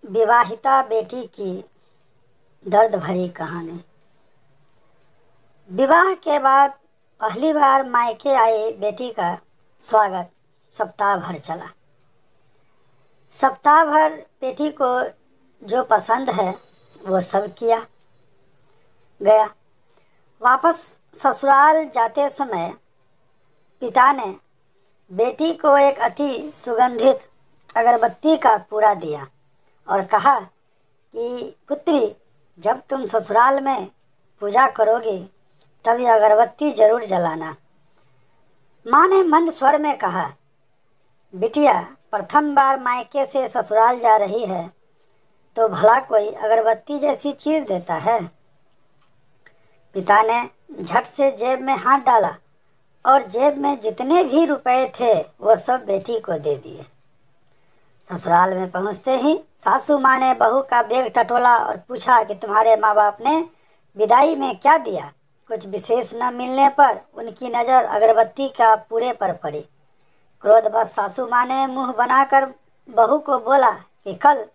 विवाहिता बेटी की दर्द भरी कहानी। विवाह के बाद पहली बार मायके आई बेटी का स्वागत सप्ताह भर चला। सप्ताह भर बेटी को जो पसंद है वो सब किया गया। वापस ससुराल जाते समय पिता ने बेटी को एक अति सुगंधित अगरबत्ती का पूरा दिया और कहा कि पुत्री, जब तुम ससुराल में पूजा करोगी तब यह अगरबत्ती जरूर जलाना। माँ ने मंद स्वर में कहा, बिटिया, प्रथम बार मायके से ससुराल जा रही है तो भला कोई अगरबत्ती जैसी चीज़ देता है। पिता ने झट से जेब में हाथ डाला और जेब में जितने भी रुपए थे वो सब बेटी को दे दिए। ससुराल में पहुंचते ही सासू माँ ने बहू का बैग टटोला और पूछा कि तुम्हारे माँ बाप ने विदाई में क्या दिया। कुछ विशेष न मिलने पर उनकी नज़र अगरबत्ती का पूरे पर पड़ी। क्रोधवश सासू माँ ने मुंह बनाकर बहू को बोला कि कल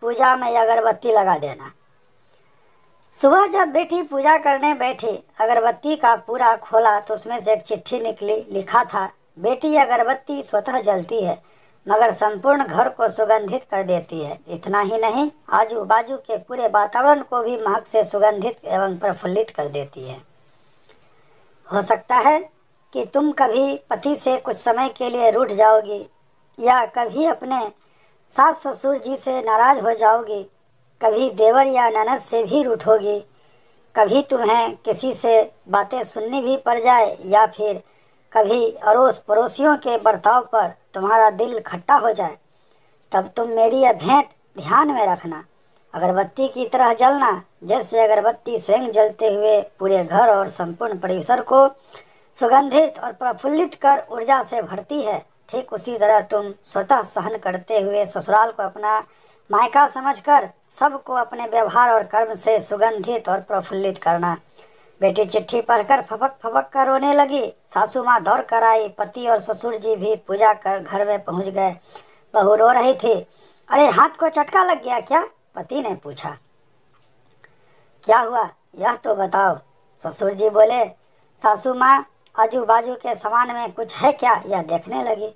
पूजा में अगरबत्ती लगा देना। सुबह जब बेटी पूजा करने बैठी, अगरबत्ती का पूरा खोला तो उसमें से एक चिट्ठी निकली। लिखा था, बेटी, अगरबत्ती स्वतः जलती है मगर संपूर्ण घर को सुगंधित कर देती है। इतना ही नहीं, आजू बाजू के पूरे वातावरण को भी महक से सुगंधित एवं प्रफुल्लित कर देती है। हो सकता है कि तुम कभी पति से कुछ समय के लिए रूठ जाओगी या कभी अपने सास ससुर जी से नाराज हो जाओगी, कभी देवर या ननद से भी रूठोगी, कभी तुम्हें किसी से बातें सुननी भी पड़ जाए या फिर कभी अड़ोस पड़ोसियों के बर्ताव पर तुम्हारा दिल खट्टा हो जाए। तब तुम मेरी यह भेंट ध्यान में रखना, अगरबत्ती की तरह जलना। जैसे अगरबत्ती स्वयं जलते हुए पूरे घर और संपूर्ण परिसर को सुगंधित और प्रफुल्लित कर ऊर्जा से भरती है, ठीक उसी तरह तुम स्वतः सहन करते हुए ससुराल को अपना मायका समझकर सबको अपने व्यवहार और कर्म से सुगंधित और प्रफुल्लित करना। बेटी चिट्ठी पढ़कर फपक फपक कर रोने लगी। सासू माँ दौड़ कर आई। पति और ससुर जी भी पूजा कर घर में पहुँच गए। बहू रो रही थी। अरे, हाथ को चटका लग गया क्या? पति ने पूछा। क्या हुआ यह तो बताओ। ससुर जी बोले। सासू माँ आजू बाजू के सामान में कुछ है क्या यह देखने लगी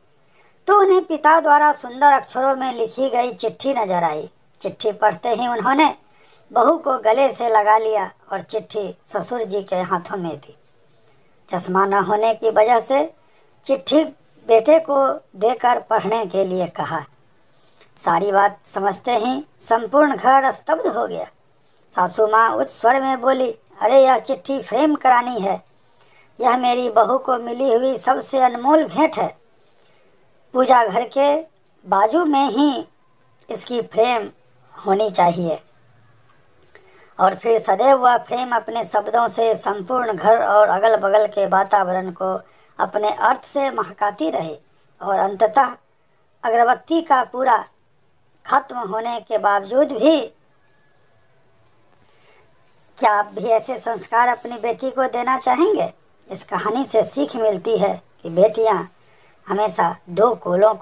तो उन्हें पिता द्वारा सुंदर अक्षरों में लिखी गई चिट्ठी नजर आई। चिट्ठी पढ़ते ही उन्होंने बहू को गले से लगा लिया और चिट्ठी ससुर जी के हाथों में दी। चश्मा न होने की वजह से चिट्ठी बेटे को देकर पढ़ने के लिए कहा। सारी बात समझते ही संपूर्ण घर स्तब्ध हो गया। सासू माँ उच्च स्वर में बोली, अरे, यह चिट्ठी फ्रेम करानी है। यह मेरी बहू को मिली हुई सबसे अनमोल भेंट है। पूजा घर के बाजू में ही इसकी फ्रेम होनी चाहिए और फिर सदैव वह फ्रेम अपने शब्दों से संपूर्ण घर और अगल बगल के वातावरण को अपने अर्थ से महकाती रहे और अंततः अगरबत्ती का पूरा खत्म होने के बावजूद भी। क्या आप भी ऐसे संस्कार अपनी बेटी को देना चाहेंगे? इस कहानी से सीख मिलती है कि बेटियां हमेशा दो कोलों